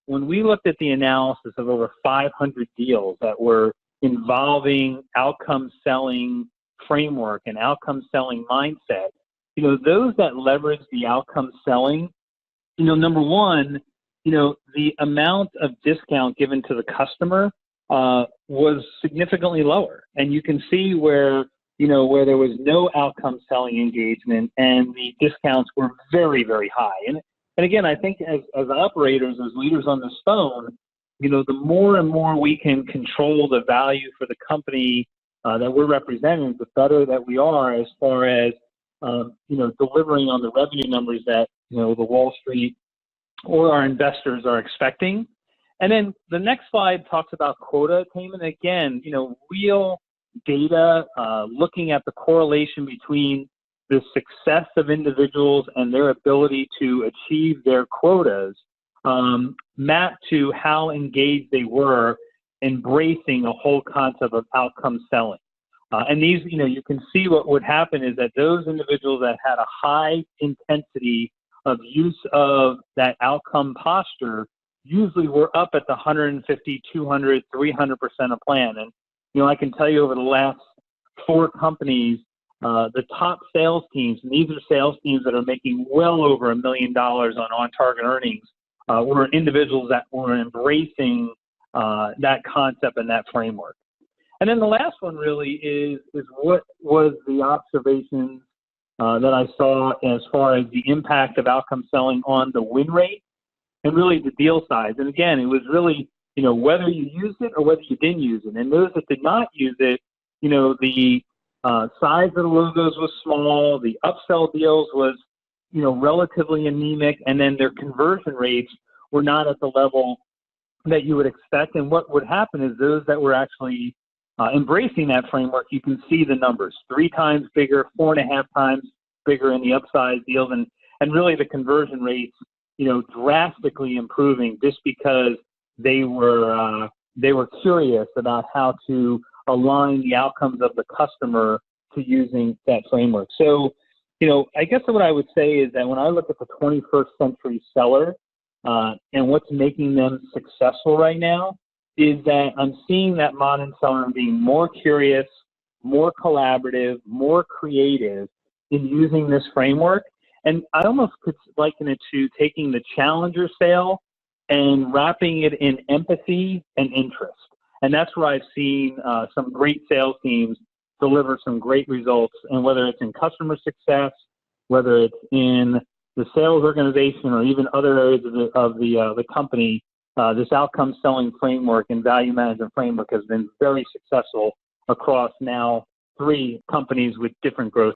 when we looked at the analysis of over 500 deals that were involving outcome selling framework and outcome selling mindset, those that leverage the outcome selling, number one, the amount of discount given to the customer was significantly lower. And you can see where there was no outcome selling engagement and the discounts were very, very high. And again, I think as operators, as leaders on this phone, the more and more we can control the value for the company that we're representing, the better that we are as far as, delivering on the revenue numbers that, the Wall Street or our investors are expecting. And then the next slide talks about quota attainment. Again, real data, looking at the correlation between the success of individuals and their ability to achieve their quotas, mapped to how engaged they were embracing a whole concept of outcome selling. And these, you can see what would happen is that those individuals that had a high intensity of use of that outcome posture usually were up at the 150, 200, 300% of plan. And, I can tell you over the last 4 companies, the top sales teams, and these are sales teams that are making well over $1 million on target earnings, were individuals that were embracing that concept and that framework. And then the last one really is what was the observations that I saw as far as the impact of outcome selling on the win rate and really the deal size. And again, it was really, whether you used it or whether you didn't use it. And those that did not use it, the size of the logos was small, the upsell deals was, relatively anemic, and then their conversion rates were not at the level that you would expect. And what would happen is those that were actually embracing that framework, you can see the numbers, 3 times bigger, 4.5 times bigger in the upside deals, and really the conversion rates, drastically improving just because they were curious about how to align the outcomes of the customer to using that framework. So, I guess what I would say is that when I look at the 21st century seller and what's making them successful right now, is that I'm seeing that modern seller being more curious, more collaborative, more creative in using this framework. And I almost could liken it to taking the challenger sale and wrapping it in empathy and interest. And that's where I've seen some great sales teams deliver some great results. And whether it's in customer success, whether it's in the sales organization or even other areas of the company, this outcome selling framework and value management framework has been very successful across now 3 companies with different growth